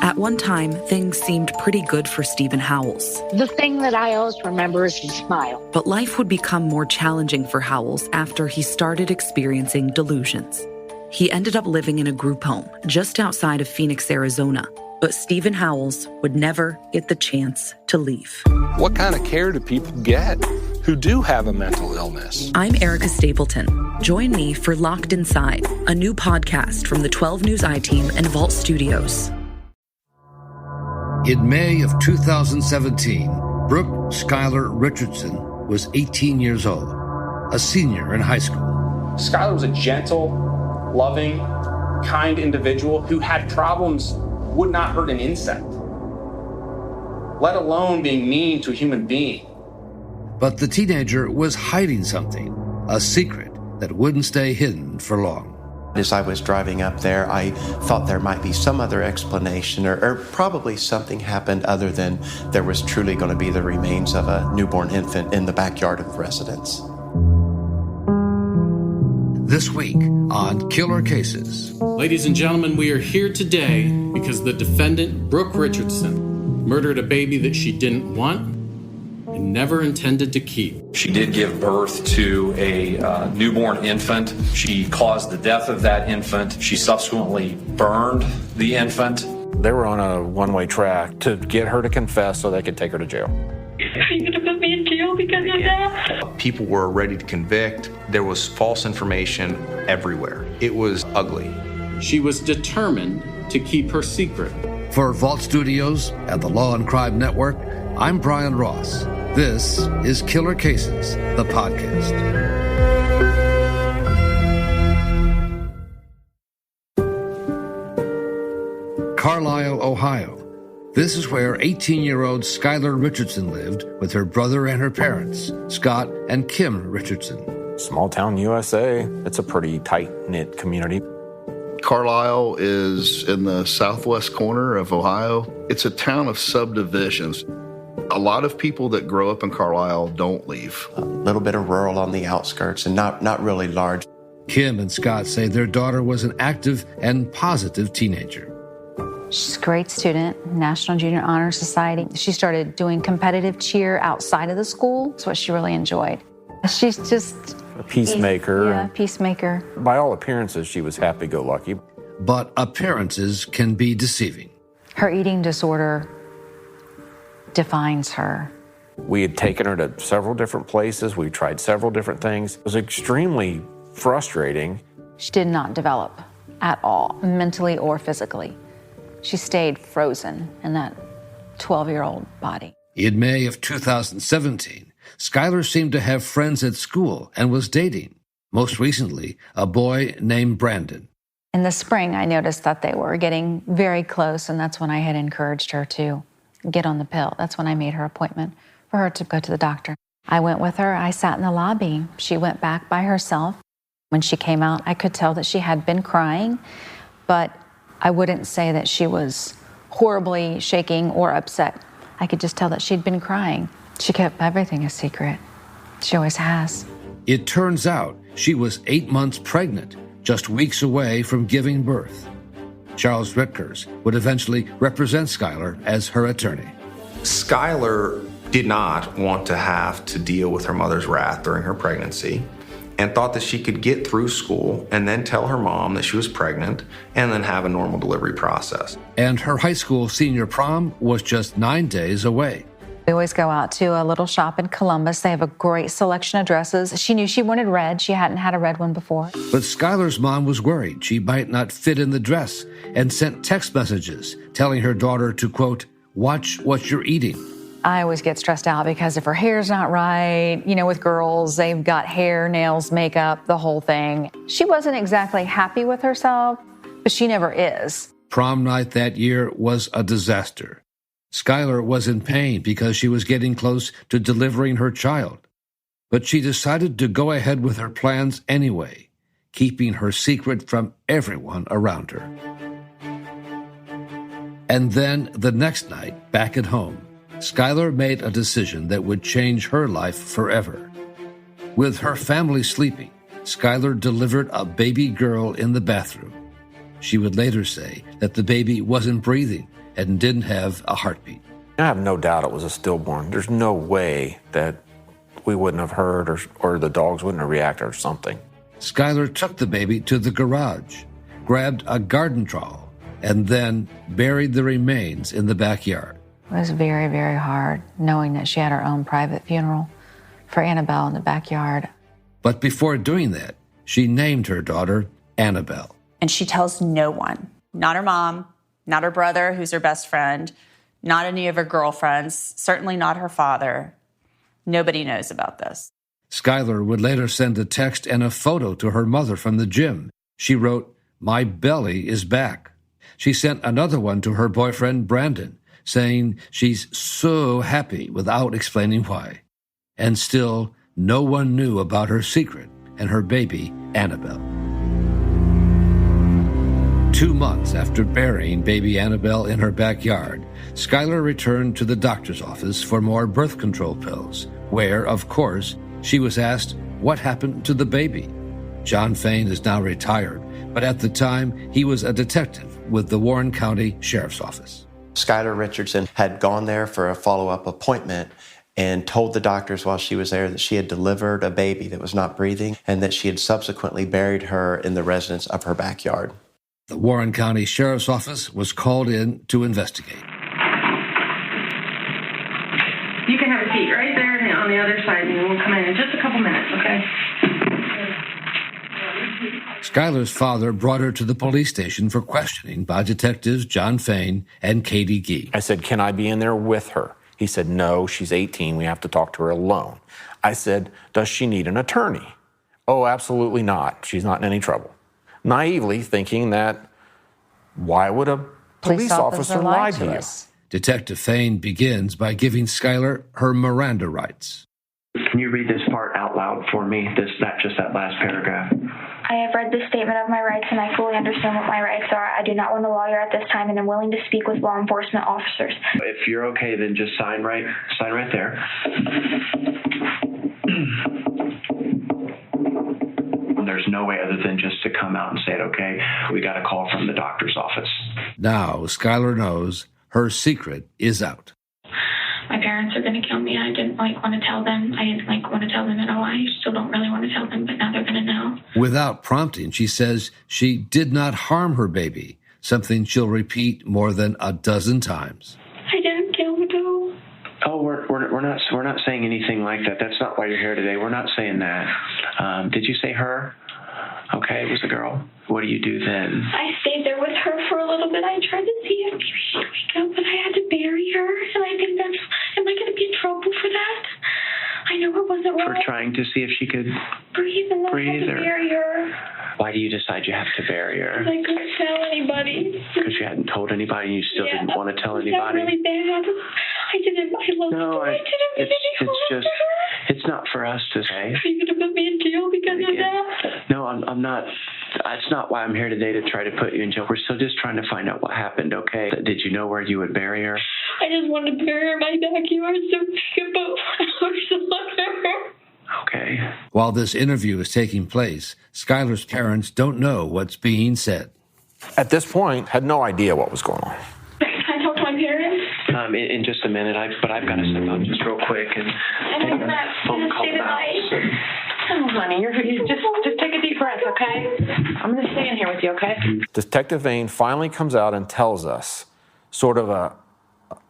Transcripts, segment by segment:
At one time, things seemed pretty good for Stephen Howells. The thing that I always remember is his smile. But life would become more challenging for Howells after he started experiencing delusions. He ended up living in a group home just outside of Phoenix, Arizona. But Stephen Howells would never get the chance to leave. What kind of care do people get who do have a mental illness? I'm Erica Stapleton. Join me for Locked Inside, a new podcast from the 12 News iTeam and Vault Studios. In May of 2017, Brooke Skylar Richardson was 18 years old, a senior in high school. Skylar was a gentle, loving, kind individual who had problems would not hurt an insect, let alone being mean to a human being. But the teenager was hiding something, a secret that wouldn't stay hidden for long. As I was driving up there, I thought there might be some other explanation, or probably something happened other than there was truly going to be the remains of a newborn infant in the backyard of the residence. This week on Killer Cases. Ladies and gentlemen, we are here today because the defendant, Brooke Richardson, murdered a baby that she didn't want and never intended to keep. She did give birth to a newborn infant. She caused the death of that infant. She subsequently burned the infant. They were on a one-way track to get her to confess so they could take her to jail. Are you going to put me in jail because of that? People were ready to convict. There was false information everywhere. It was ugly. She was determined to keep her secret. For Vault Studios and the Law and Crime Network, I'm Brian Ross. This is Killer Cases, the podcast. Carlisle, Ohio. This is where 18-year-old Skylar Richardson lived with her brother and her parents, Scott and Kim Richardson. Small town USA. It's a pretty tight-knit community. Carlisle is in the southwest corner of Ohio. It's a town of subdivisions. A lot of people that grow up in Carlisle don't leave. A little bit of rural on the outskirts and not really large. Kim and Scott say their daughter was an active and positive teenager. She's a great student, National Junior Honor Society. She started doing competitive cheer outside of the school. That's what she really enjoyed. She's just a peacemaker. Yeah, peacemaker. By all appearances, she was happy-go-lucky. But appearances can be deceiving. Her eating disorder defines her. We had taken her to several different places. We tried several different things. It was extremely frustrating. She did not develop at all, mentally or physically. She stayed frozen in that 12-year-old body. In May of 2017, Skylar seemed to have friends at school and was dating. Most recently, a boy named Brandon. In the spring, I noticed that they were getting very close, and that's when I had encouraged her to get on the pill. That's when I made her appointment for her to go to the doctor. I went with her. I sat in the lobby. She went back by herself. When she came out, I could tell that she had been crying, but I wouldn't say that she was horribly shaking or upset. I could just tell that she'd been crying. She kept everything a secret. She always has. It turns out she was 8 months pregnant, just weeks away from giving birth. Charles Ritkers would eventually represent Skylar as her attorney. Skylar did not want to have to deal with her mother's wrath during her pregnancy and thought that she could get through school and then tell her mom that she was pregnant and then have a normal delivery process. And her high school senior prom was just 9 days away. We always go out to a little shop in Columbus. They have a great selection of dresses. She knew she wanted red. She hadn't had a red one before. But Skylar's mom was worried she might not fit in the dress and sent text messages telling her daughter to, quote, watch what you're eating. I always get stressed out because if her hair's not right, you know, with girls, they've got hair, nails, makeup, the whole thing. She wasn't exactly happy with herself, but she never is. Prom night that year was a disaster. Skylar was in pain because she was getting close to delivering her child. But she decided to go ahead with her plans anyway, keeping her secret from everyone around her. And then the next night, back at home, Skylar made a decision that would change her life forever. With her family sleeping, Skylar delivered a baby girl in the bathroom. She would later say that the baby wasn't breathing and didn't have a heartbeat. I have no doubt it was a stillborn. There's no way that we wouldn't have heard or the dogs wouldn't have reacted or something. Skylar took the baby to the garage, grabbed a garden trowel, and then buried the remains in the backyard. It was very, very hard knowing that she had her own private funeral for Annabelle in the backyard. But before doing that, she named her daughter Annabelle. And she tells no one, not her mom, not her brother, who's her best friend, not any of her girlfriends, certainly not her father. Nobody knows about this. Skylar would later send a text and a photo to her mother from the gym. She wrote, "My belly is back." She sent another one to her boyfriend, Brandon, saying she's so happy without explaining why. And still, no one knew about her secret and her baby, Annabelle. 2 months after burying baby Annabelle in her backyard, Skylar returned to the doctor's office for more birth control pills, where, of course, she was asked what happened to the baby. John Fain is now retired, but at the time, he was a detective with the Warren County Sheriff's Office. Skylar Richardson had gone there for a follow-up appointment and told the doctors while she was there that she had delivered a baby that was not breathing and that she had subsequently buried her in the residence of her backyard. The Warren County Sheriff's Office was called in to investigate. You can have a seat right there on the other side, and we'll come in just a couple minutes, okay? Skylar's father brought her to the police station for questioning by detectives John Fain and Katie Gee. I said, "Can I be in there with her?" He said, "No, she's 18. We have to talk to her alone." I said, "Does she need an attorney?" "Oh, absolutely not. She's not in any trouble." Naively thinking that, why would a police officer lie to you? Detective Fain begins by giving Skylar her Miranda rights. Can you read this part out loud for me, just that last paragraph? I have read this statement of my rights, and I fully understand what my rights are. I do not want a lawyer at this time, and am willing to speak with law enforcement officers. If you're okay, then just sign right there. There's no way other than just to come out and say it, okay? We got a call from the doctor's office. Now, Skylar knows her secret is out. My parents are going to kill me. I didn't want to tell them. I didn't want to tell them at all. I still don't really want to tell them, but now they're going to know. Without prompting, she says she did not harm her baby, something she'll repeat more than a dozen times. I didn't kill the doll. Oh, we're not saying anything like that. That's not why you're here today. We're not saying that. Did you say her? Okay, it was a girl. What do you do then? I stayed there with her for a little bit. I tried to see if she'd wake up, but I had to bury her. And I think am I going to be in trouble for that? I know it wasn't wrong. For trying to see if she could breathe and then I had to bury her. Why do you decide you have to bury her? Because I couldn't tell anybody. Because you hadn't told anybody and you still didn't want to tell anybody? That really bad. I didn't. I loved her. I didn't mean any harm to her. It's not for us to say. Are you going to put me in jail because of that? No, I'm not. That's not why I'm here today, to try to put you in jail. We're still just trying to find out what happened, okay? Did you know where you would bury her? I just wanted to bury her in my backyard so we could put flowers on her. Okay. While this interview is taking place, Skylar's parents don't know what's being said. At this point, had no idea what was going on. Can I talk to my parents? In just a minute, but I've got to step out just real quick and I'm going to stay the night. Oh, honey, you just take a deep breath, okay? I'm going to stay in here with you, okay? Detective Vane finally comes out and tells us sort of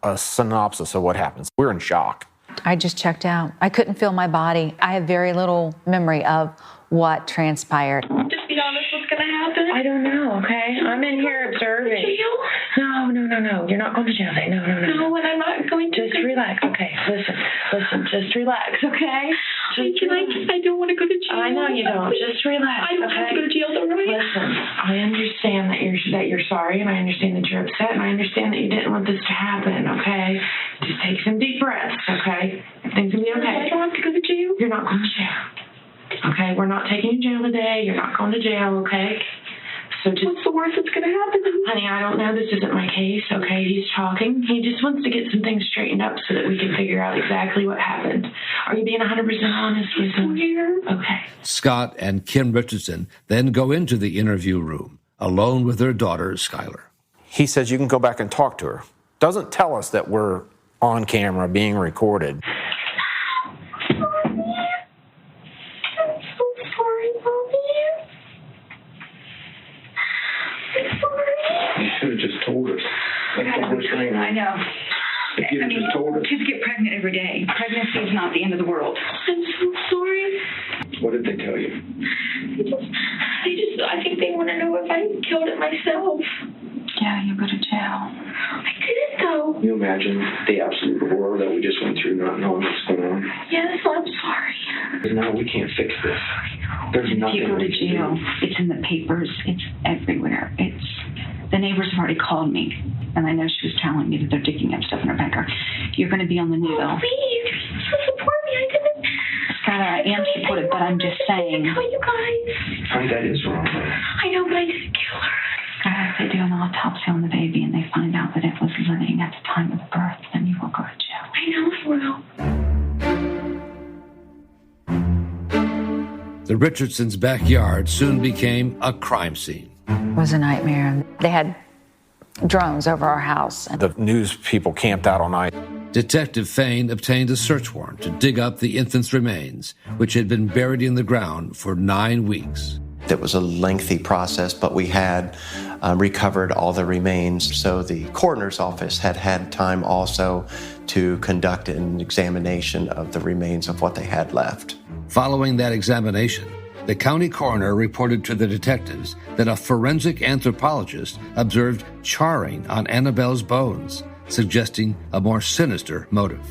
a synopsis of what happens. We're in shock. I just checked out. I couldn't feel my body. I have very little memory of what transpired. Just be honest, what's going to happen? I don't know, okay? I'm in here observing. No. You're not going to jail today. No. No, and I'm not going to. Just relax, okay? Listen, just relax, okay? I don't want to go to jail. I know you don't. Just relax, I don't have to go to jail, though, right? Listen, I understand that you're sorry, and I understand that you're upset, and I understand that you didn't want this to happen, okay? Just take some deep breaths, okay? Things will be okay. I don't have to go to jail. You're not going to jail. Okay, we're not taking you to jail today. You're not going to jail, okay? So just, what's the worst that's going to happen? Honey, I don't know. This isn't my case, okay? He's talking. He just wants to get some things straightened up so that we can figure out exactly what happened. Are you being 100% honest with him? Okay. Scott and Kim Richardson then go into the interview room, alone with their daughter, Skylar. He says you can go back and talk to her. doesn't tell us that we're on camera being recorded. I know. I mean, kids get pregnant every day. Pregnancy is not the end of the world. I'm so sorry. What did they tell you? I think they want to know if I killed it myself. Yeah, you'll go to jail. I didn't though. Can you imagine the absolute horror that we just went through not knowing what's going on? Yes, I'm sorry. No, we can't fix this. There's nothing. If you go to jail, it's in the papers. It's everywhere. The neighbors have already called me, and I know she was telling me that they're digging up stuff in her backyard. You're going to be on the news, though. Please, support me. I didn't. Skylar, I am supportive, but I'm just saying. Tell you guys. Honey, that is wrong. I know, but I didn't kill her. Skylar, if they do an autopsy on the baby and they find out that it was living at the time of the birth, then you will go to jail. I know I will. The Richardsons' backyard soon became a crime scene. It was a nightmare. They had drones over our house. The news people camped out all night. Detective Fain obtained a search warrant to dig up the infant's remains, which had been buried in the ground for 9 weeks. It was a lengthy process, but we had recovered all the remains. So the coroner's office had time also to conduct an examination of the remains of what they had left. Following that examination, the county coroner reported to the detectives that a forensic anthropologist observed charring on Annabelle's bones, suggesting a more sinister motive.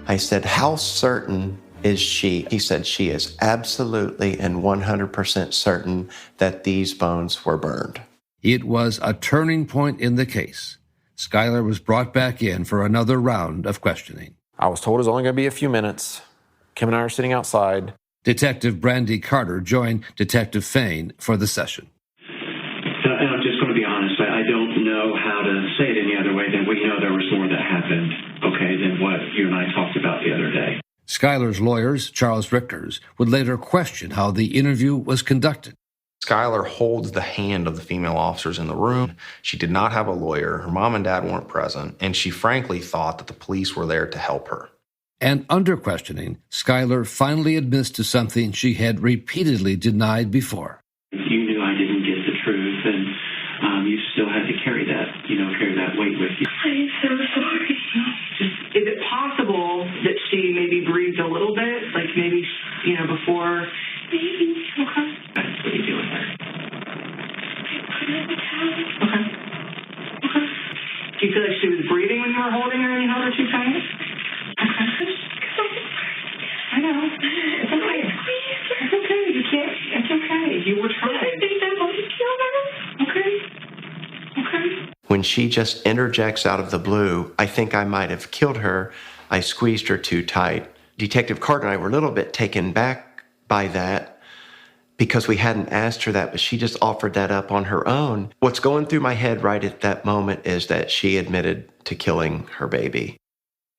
I said, "How certain is she?" He said, "She is absolutely and 100% certain that these bones were burned." It was a turning point in the case. Skyler was brought back in for another round of questioning. I was told it was only going to be a few minutes. Kim and I are sitting outside. Detective Brandy Carter joined Detective Fain for the session. And I'm just going to be honest. I don't know how to say it any other way than we know there was more that happened, okay, than what you and I talked about the other day. Skyler's lawyers, Charles Richters, would later question how the interview was conducted. Skylar holds the hand of the female officers in the room. She did not have a lawyer. Her mom and dad weren't present, and she frankly thought that the police were there to help her. And under questioning, Skylar finally admits to something she had repeatedly denied before. You knew I didn't get the truth, and you still had to carry that weight with you. I'm so sorry. Is it possible that she maybe breathed a little bit, like maybe, before? Maybe. Okay. What do you do with her? I put her in the towel. Okay. Do you feel like she was breathing when you were holding her and you held her too tight? Okay. I know. It's okay. It's okay. You can't. It's okay. You were trying. I think I'm going to kill her. Okay. When she just interjects out of the blue, "I think I might have killed her. I squeezed her too tight." Detective Carter and I were a little bit taken back by that because we hadn't asked her that, but she just offered that up on her own. What's going through my head right at that moment is that she admitted to killing her baby.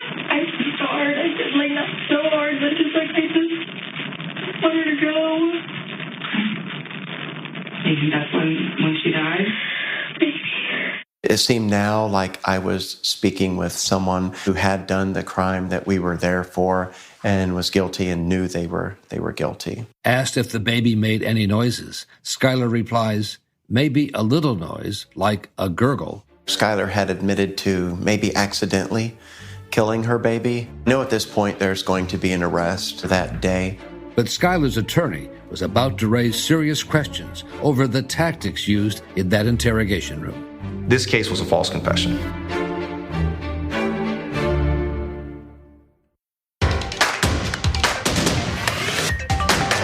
I so hard. I did like that so hard, but just like I just want her to go. Maybe that's when she died? It seemed now like I was speaking with someone who had done the crime that we were there for and was guilty and knew they were guilty. Asked if the baby made any noises, Skylar replies, "Maybe a little noise, like a gurgle." Skylar had admitted to maybe accidentally killing her baby. I know at this point there's going to be an arrest that day. But Skylar's attorney was about to raise serious questions over the tactics used in that interrogation room. This case was a false confession.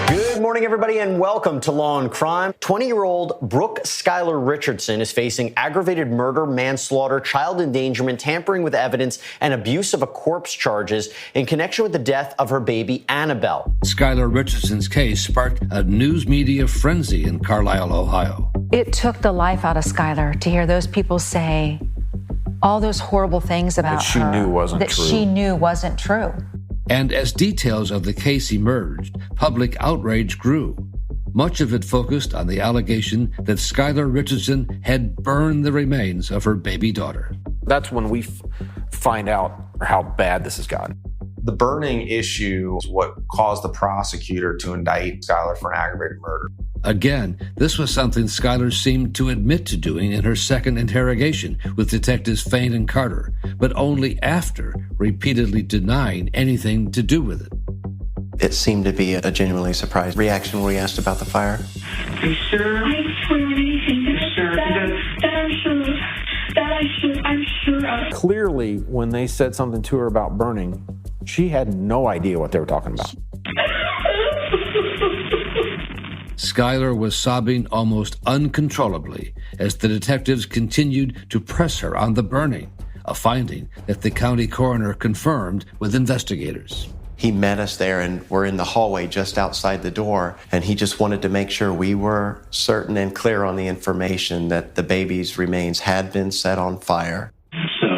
Good morning, everybody, and welcome to Law and Crime. 20-year-old Brooke Skylar Richardson is facing aggravated murder, manslaughter, child endangerment, tampering with evidence, and abuse of a corpse charges in connection with the death of her baby, Annabelle. Skylar Richardson's case sparked a news media frenzy in Carlisle, Ohio. It took the life out of Skylar to hear those people say all those horrible things about That she her knew wasn't that true. she knew wasn't true. And as details of the case emerged, public outrage grew. Much of it focused on the allegation that Skylar Richardson had burned the remains of her baby daughter. That's when we find out how bad this has gotten. The burning issue is what caused the prosecutor to indict Skylar for an aggravated murder. Again, this was something Skylar seemed to admit to doing in her second interrogation with Detectives Fain and Carter, but only after repeatedly denying anything to do with it. It seemed to be a genuinely surprised reaction when we asked about the fire. Are you sure? I swear on anything. Are you sure? That I'm sure. I'm sure of. Clearly, when they said something to her about burning, she had no idea what they were talking about. Skylar was sobbing almost uncontrollably as the detectives continued to press her on the burning, a finding that the county coroner confirmed with investigators. He met us there and we're in the hallway just outside the door, and he just wanted to make sure we were certain and clear on the information that the baby's remains had been set on fire. So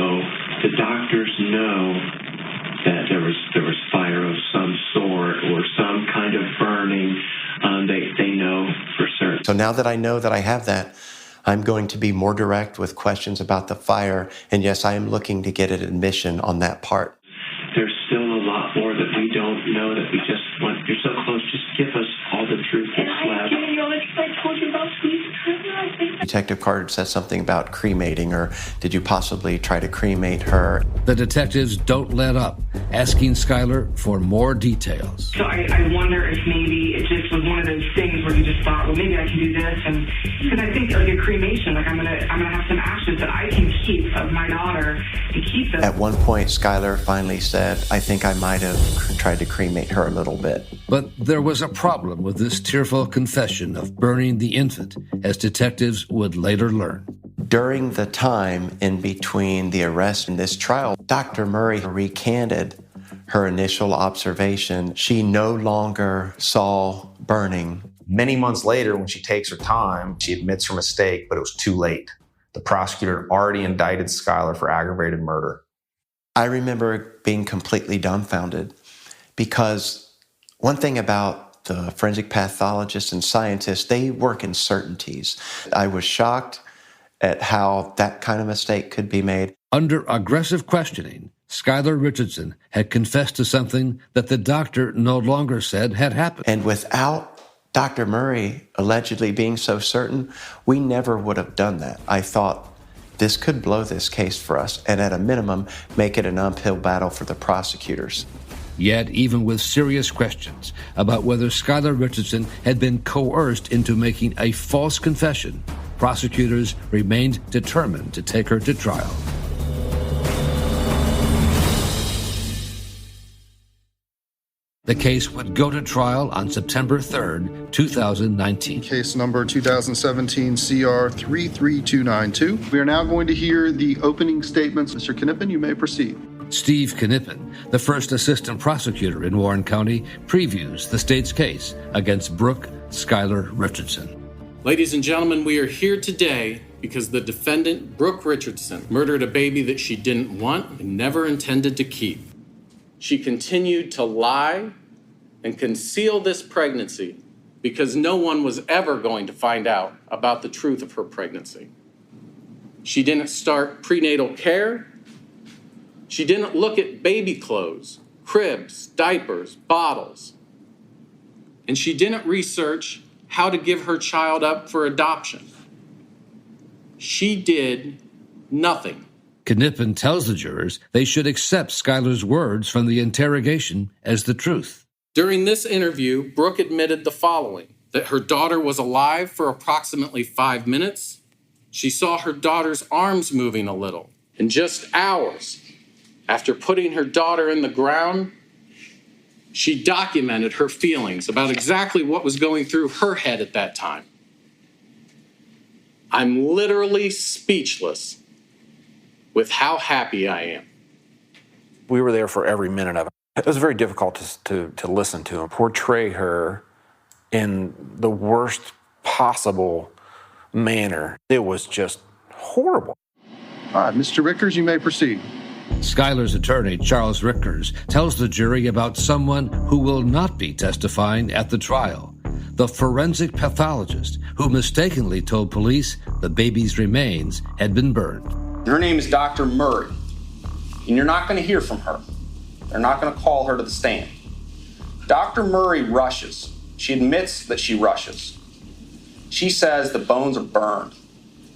the doctors know that there was fire of some sort or some kind of burning. They know for certain. So now that I know that I have that, I'm going to be more direct with questions about the fire, and yes, I am looking to get an admission on that part. There's still a lot more that we don't know that we just want. You're so close. Just give us all the truth that's left. I told you about squeeze I think Detective Carter said something about cremating, or did you possibly try to cremate her? The detectives don't let up, asking Skylar for more details. So I wonder if maybe it just was one of those things where you just thought, well, maybe I can do this, and because I think like a cremation, like I'm gonna have some ashes that I can keep of my daughter and keep them. At one point, Skylar finally said, I think I might have tried to cremate her a little bit. But there was a problem with this tearful confession of burning the infant, as detectives would later learn. During the time in between the arrest and this trial, Dr. Murray recanted her initial observation. She no longer saw burning. Many months later, when she takes her time, she admits her mistake, but it was too late. The prosecutor had already indicted Skylar for aggravated murder. I remember being completely dumbfounded because one thing about the forensic pathologists and scientists, they work in certainties. I was shocked at how that kind of mistake could be made. Under aggressive questioning, Skylar Richardson had confessed to something that the doctor no longer said had happened. And without Dr. Murray allegedly being so certain, we never would have done that. I thought this could blow this case for us and at a minimum make it an uphill battle for the prosecutors. Yet, even with serious questions about whether Skylar Richardson had been coerced into making a false confession, prosecutors remained determined to take her to trial. The case would go to trial on September 3rd, 2019. Case number 2017 CR 33292. We are now going to hear the opening statements. Mr. Knippen, you may proceed. Steve Knippen, the first assistant prosecutor in Warren County, previews the state's case against Brooke Skylar Richardson. Ladies and gentlemen, we are here today because the defendant, Brooke Richardson, murdered a baby that she didn't want and never intended to keep. She continued to lie and conceal this pregnancy because no one was ever going to find out about the truth of her pregnancy. She didn't start prenatal care. She didn't look at baby clothes, cribs, diapers, bottles. And she didn't research how to give her child up for adoption. She did nothing. Knippen tells the jurors they should accept Skylar's words from the interrogation as the truth. During this interview, Brooke admitted the following: that her daughter was alive for approximately 5 minutes. She saw her daughter's arms moving a little. And just hours after putting her daughter in the ground, she documented her feelings about exactly what was going through her head at that time. I'm literally speechless with how happy I am. We were there for every minute of it. It was very difficult to listen to and portray her in the worst possible manner. It was just horrible. All right, Mr. Rickers, you may proceed. Skylar's attorney, Charles Rickers, tells the jury about someone who will not be testifying at the trial, the forensic pathologist who mistakenly told police the baby's remains had been burned. Her name is Dr. Murray, and you're not going to hear from her. They're not going to call her to the stand. Dr. Murray rushes. She admits that she rushes. She says the bones are burned.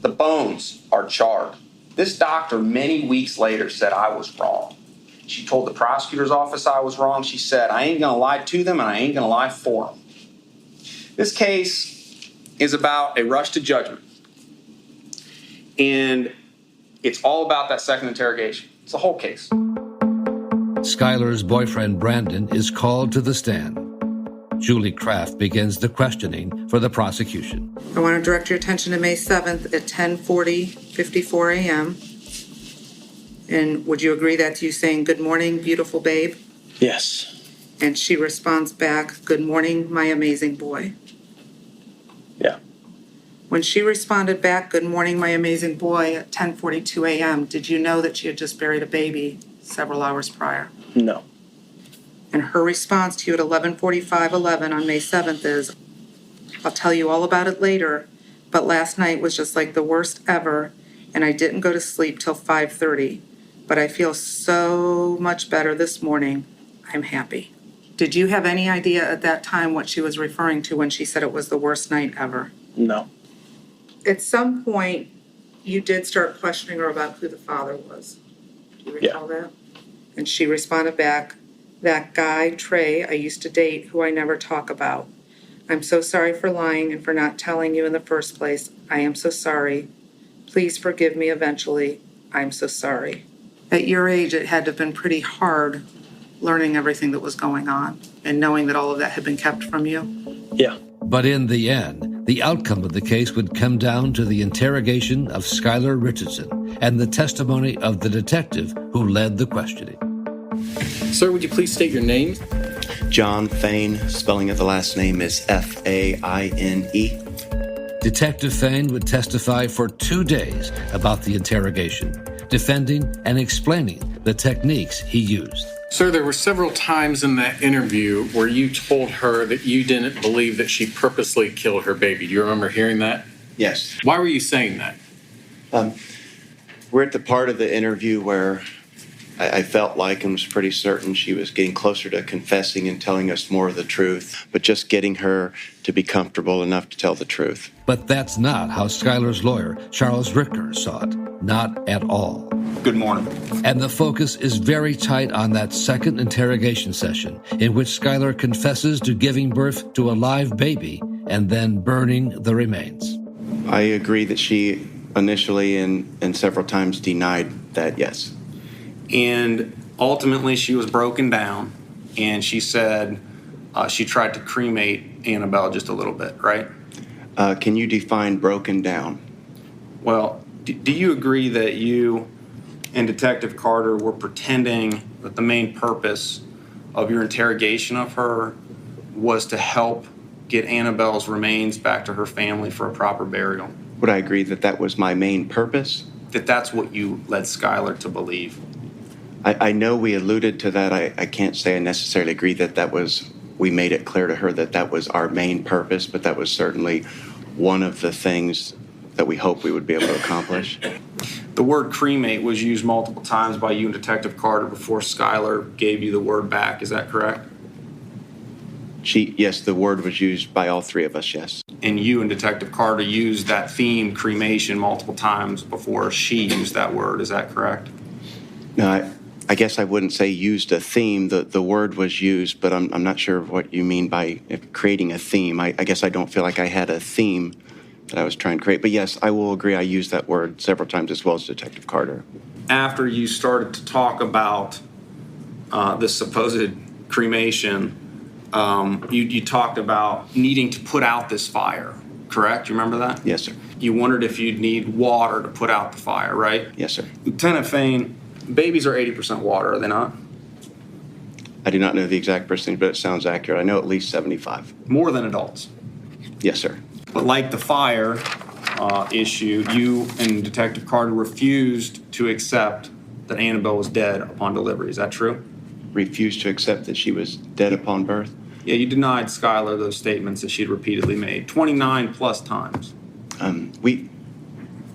The bones are charred. This doctor, many weeks later, said I was wrong. She told the prosecutor's office I was wrong. She said, I ain't going to lie to them and I ain't going to lie for them. This case is about a rush to judgment. And it's all about that second interrogation. It's the whole case. Skylar's boyfriend, Brandon, is called to the stand. Julie Kraft begins the questioning for the prosecution. I want to direct your attention to May 7th at 10:54 a.m. And would you agree that's you saying, good morning, beautiful babe? Yes. And she responds back, good morning, my amazing boy. Yeah. When she responded back, good morning, my amazing boy, at 10:42 a.m., did you know that she had just buried a baby several hours prior? No. And her response to you at 11:45:11 on May 7th is, I'll tell you all about it later, but last night was just like the worst ever, and I didn't go to sleep till 5:30. But I feel so much better this morning. I'm happy. Did you have any idea at that time what she was referring to when she said it was the worst night ever? No. At some point, you did start questioning her about who the father was. Do you recall that? And she responded back, that guy, Trey, I used to date, who I never talk about. I'm so sorry for lying and for not telling you in the first place. I am so sorry. Please forgive me eventually. I'm so sorry. At your age, it had to have been pretty hard learning everything that was going on and knowing that all of that had been kept from you. Yeah. But in the end, the outcome of the case would come down to the interrogation of Skylar Richardson and the testimony of the detective who led the questioning. Sir, would you please state your name? John Fain, spelling of the last name is F-A-I-N-E. Detective Fain would testify for 2 days about the interrogation, defending and explaining the techniques he used. Sir, there were several times in that interview where you told her that you didn't believe that she purposely killed her baby. Do you remember hearing that? Yes. Why were you saying that? We're at the part of the interview where I felt like and was pretty certain she was getting closer to confessing and telling us more of the truth, but just getting her to be comfortable enough to tell the truth. But that's not how Skylar's lawyer, Charles Ricker, saw it. Not at all. Good morning. And the focus is very tight on that second interrogation session in which Skylar confesses to giving birth to a live baby and then burning the remains. I agree that she initially and several times denied that, yes. And ultimately, she was broken down, and she said she tried to cremate Annabelle just a little bit, right? Can you define broken down? Well, do you agree that you and Detective Carter were pretending that the main purpose of your interrogation of her was to help get Annabelle's remains back to her family for a proper burial? Would I agree that that was my main purpose? That that's what you led Skylar to believe? I know we alluded to that. I can't say I necessarily agree that we made it clear to her that that was our main purpose, but that was certainly one of the things that we hoped we would be able to accomplish. The word cremate was used multiple times by you and Detective Carter before Skylar gave you the word back. Is that correct? Yes, the word was used by all three of us, yes. And you and Detective Carter used that theme, cremation, multiple times before she used that word. Is that correct? No, I guess I wouldn't say used a theme. The word was used, but I'm not sure what you mean by creating a theme. I guess I don't feel like I had a theme that I was trying to create. But yes, I will agree I used that word several times as well as Detective Carter. After you started to talk about this supposed cremation, you talked about needing to put out this fire, correct? You remember that? Yes, sir. You wondered if you'd need water to put out the fire, right? Yes, sir. Lieutenant Fain, babies are 80% water, are they not? I do not know the exact percentage, but it sounds accurate. I know at least 75. More than adults? Yes, sir. But like the fire issue, you and Detective Carter refused to accept that Annabelle was dead upon delivery. Is that true? Refused to accept that she was dead upon birth? Yeah, you denied Skylar those statements that she'd repeatedly made, 29 plus times.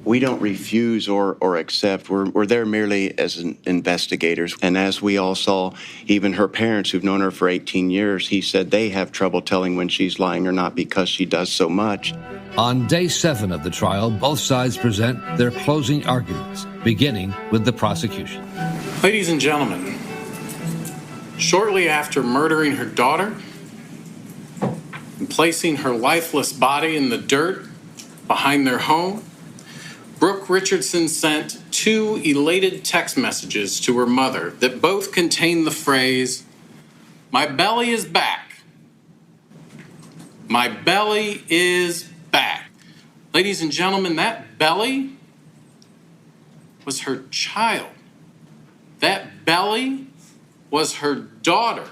We don't refuse or accept. We're there merely as investigators. And as we all saw, even her parents who've known her for 18 years, he said they have trouble telling when she's lying or not because she does so much. On day 7 of the trial, both sides present their closing arguments, beginning with the prosecution. Ladies and gentlemen, shortly after murdering her daughter and placing her lifeless body in the dirt behind their home, Brooke Richardson sent 2 elated text messages to her mother that both contained the phrase, "My belly is back. My belly is back." Ladies and gentlemen, that belly was her child. That belly was her daughter,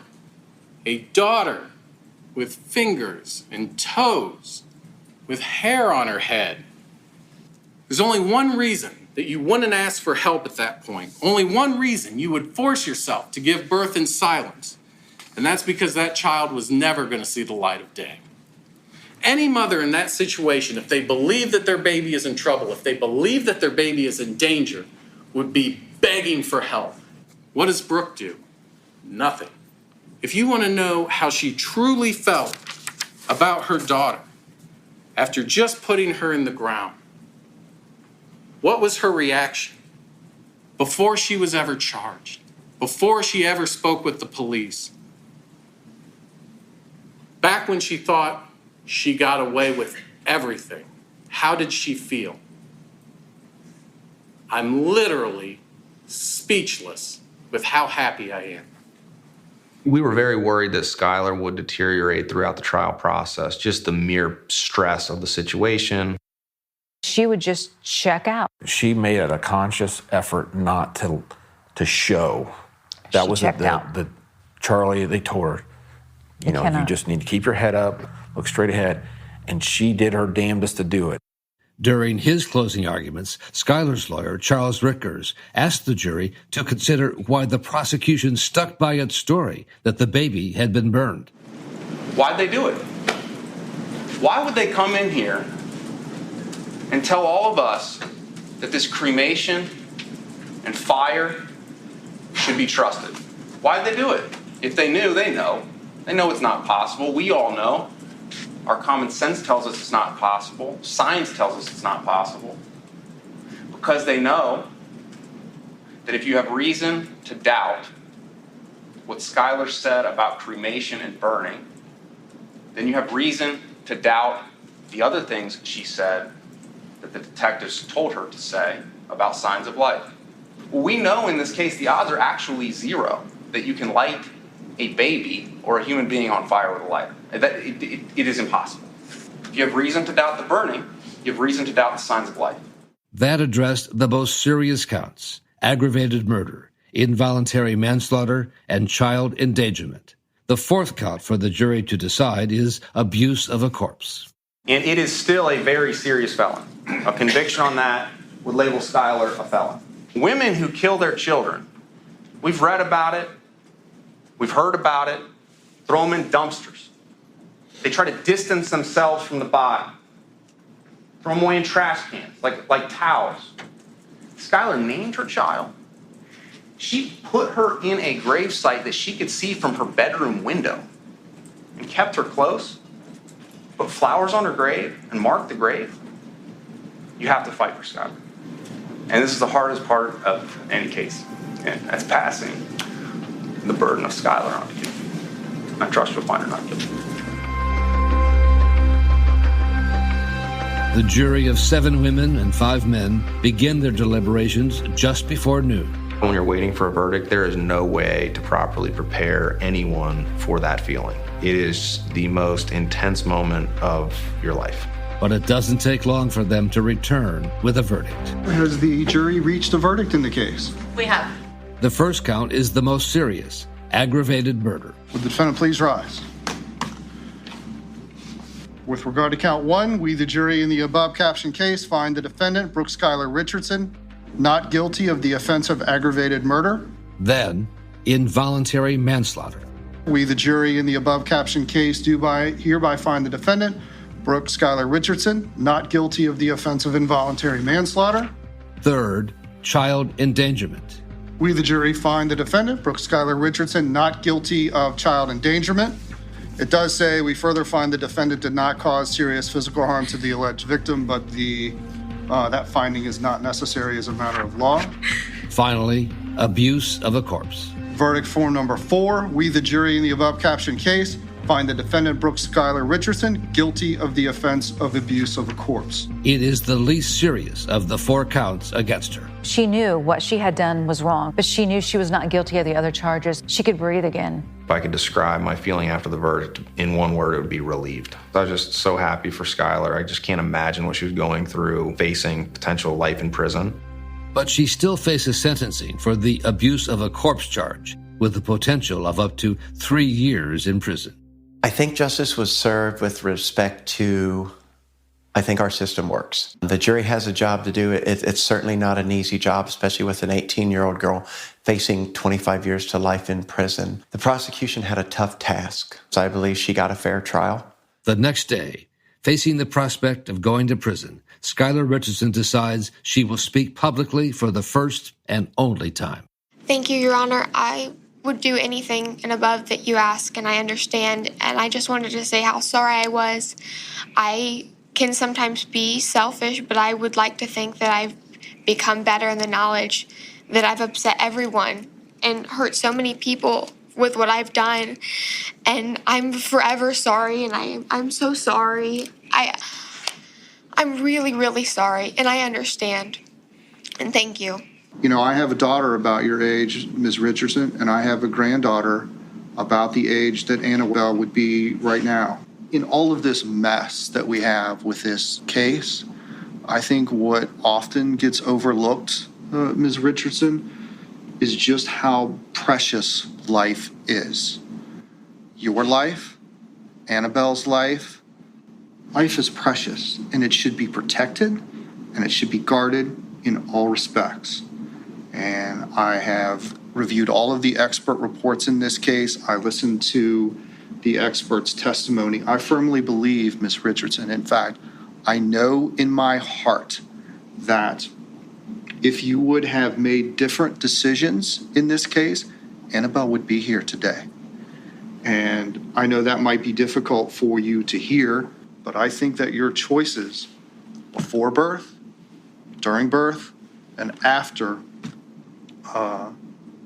a daughter with fingers and toes, with hair on her head. There's only one reason that you wouldn't ask for help at that point. Only one reason you would force yourself to give birth in silence. And that's because that child was never going to see the light of day. Any mother in that situation, if they believe that their baby is in trouble, if they believe that their baby is in danger, would be begging for help. What does Brooke do? Nothing. If you want to know how she truly felt about her daughter after just putting her in the ground, what was her reaction before she was ever charged, before she ever spoke with the police? Back when she thought she got away with everything, how did she feel? I'm literally speechless with how happy I am. We were very worried that Skylar would deteriorate throughout the trial process, just the mere stress of the situation. She would just check out. She made it a conscious effort not to show. That was checked out. the Charlie, they told her, you just need to keep your head up, look straight ahead. And she did her damnedest to do it. During his closing arguments, Skylar's lawyer, Charles Rickers, asked the jury to consider why the prosecution stuck by its story that the baby had been burned. Why'd they do it? Why would they come in here and tell all of us that this cremation and fire should be trusted? Why'd they do it? If they knew, they know. They know it's not possible. We all know. Our common sense tells us it's not possible. Science tells us it's not possible. Because they know that if you have reason to doubt what Skylar said about cremation and burning, then you have reason to doubt the other things she said that the detectives told her to say about signs of life. Well, we know in this case the odds are actually 0 that you can light a baby or a human being on fire with a lighter. It is impossible. If you have reason to doubt the burning, you have reason to doubt the signs of life. That addressed the most serious counts: aggravated murder, involuntary manslaughter, and child endangerment. The 4th count for the jury to decide is abuse of a corpse. And it is still a very serious felony. A conviction on that would label Skylar a felon. Women who kill their children, we've read about it, we've heard about it, throw them in dumpsters. They try to distance themselves from the body, throw them away in trash cans, like towels. Skylar named her child. She put her in a gravesite that she could see from her bedroom window and kept her close, put flowers on her grave and marked the grave. You have to fight for Skylar. And this is the hardest part of any case, and that's passing the burden of Skylar on you. I trust you'll find her not guilty. The jury of 7 women and 5 men begin their deliberations just before noon. When you're waiting for a verdict, there is no way to properly prepare anyone for that feeling. It is the most intense moment of your life. But it doesn't take long for them to return with a verdict. Has the jury reached a verdict in the case? We have. The first count is the most serious: aggravated murder. Would the defendant please rise? With regard to count 1, we, the jury in the above captioned case, find the defendant, Brooke Skylar Richardson, not guilty of the offense of aggravated murder. Then, involuntary manslaughter. We, the jury in the above captioned case, do hereby find the defendant, Brooke Skylar Richardson, not guilty of the offense of involuntary manslaughter. Third, child endangerment. We, the jury, find the defendant, Brooke Skylar Richardson, not guilty of child endangerment. It does say we further find the defendant did not cause serious physical harm to the alleged victim, but that finding is not necessary as a matter of law. Finally, abuse of a corpse. Verdict form number 4, we, the jury, in the above captioned case, find the defendant, Brooke Skylar Richardson, guilty of the offense of abuse of a corpse. It is the least serious of the 4 counts against her. She knew what she had done was wrong, but she knew she was not guilty of the other charges. She could breathe again. If I could describe my feeling after the verdict in one word, it would be relieved. I was just so happy for Skylar. I just can't imagine what she was going through, facing potential life in prison. But she still faces sentencing for the abuse of a corpse charge, with the potential of up to 3 years in prison. I think justice was served with respect to, I think our system works. The jury has a job to do. It's certainly not an easy job, especially with an 18-year-old girl facing 25 years to life in prison. The prosecution had a tough task, so I believe she got a fair trial. The next day, facing the prospect of going to prison, Skylar Richardson decides she will speak publicly for the first and only time. Thank you, Your Honor. I would do anything and above that you ask, and I understand. And I just wanted to say how sorry I was. I can sometimes be selfish, but I would like to think that I've become better in the knowledge that I've upset everyone and hurt so many people with what I've done. And I'm forever sorry, and I'm so sorry. I'm really, really sorry, and I understand. And thank you. You know, I have a daughter about your age, Ms. Richardson, and I have a granddaughter about the age that Annabelle would be right now. In all of this mess that we have with this case, I think what often gets overlooked, Ms. Richardson, is just how precious life is. Your life, Annabelle's life, life is precious, and it should be protected, and it should be guarded in all respects. And I have reviewed all of the expert reports in this case. I listened to the expert's testimony. I firmly believe, Ms. Richardson, in fact, I know in my heart that if you would have made different decisions in this case, Annabelle would be here today. And I know that might be difficult for you to hear, but I think that your choices before birth, during birth, and after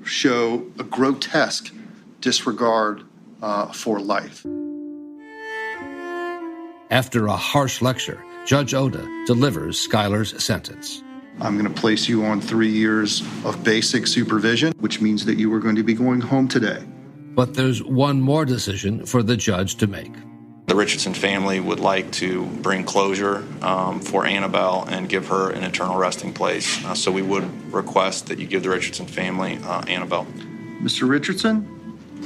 show a grotesque disregard for life. After a harsh lecture, Judge Oda delivers Skylar's sentence. I'm going to place you on 3 years of basic supervision, which means that you are going to be going home today. But there's one more decision for the judge to make. The Richardson family would like to bring closure for Annabelle and give her an eternal resting place. So we would request that you give the Richardson family Annabelle. Mr. Richardson,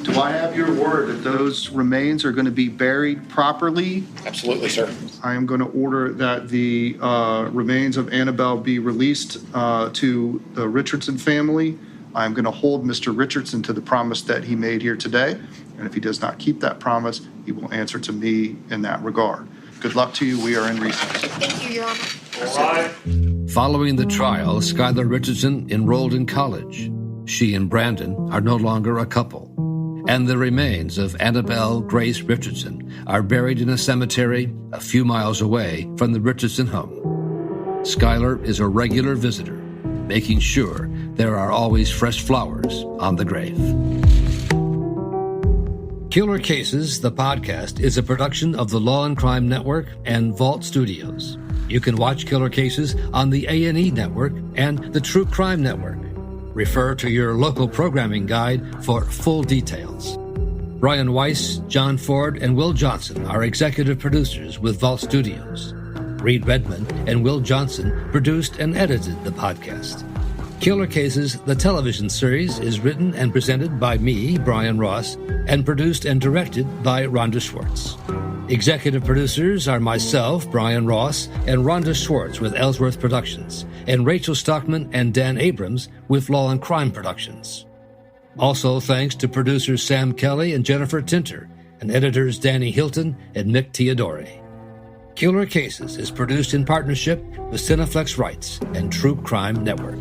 do I have your word that those remains are going to be buried properly? Absolutely, sir. I am going to order that the remains of Annabelle be released to the Richardson family. I'm going to hold Mr. Richardson to the promise that he made here today. And if he does not keep that promise, he will answer to me in that regard. Good luck to you. We are in recess. Thank you, Your Honor. All right. Following the trial, Skylar Richardson enrolled in college. She and Brandon are no longer a couple. And the remains of Annabelle Grace Richardson are buried in a cemetery a few miles away from the Richardson home. Skylar is a regular visitor, making sure there are always fresh flowers on the grave. Killer Cases, the podcast, is a production of the Law and Crime Network and Vault Studios. You can watch Killer Cases on the A&E Network and the True Crime Network. Refer to your local programming guide for full details. Brian Weiss, John Ford, and Will Johnson are executive producers with Vault Studios. Reed Redmond and Will Johnson produced and edited the podcast. Killer Cases, the television series, is written and presented by me, Brian Ross, and produced and directed by Rhonda Schwartz. Executive producers are myself, Brian Ross, and Rhonda Schwartz with Ellsworth Productions, and Rachel Stockman and Dan Abrams with Law and Crime Productions. Also thanks to producers Sam Kelly and Jennifer Tinter, and editors Danny Hilton and Mick Teodori. Killer Cases is produced in partnership with Cineflex Rights and True Crime Network.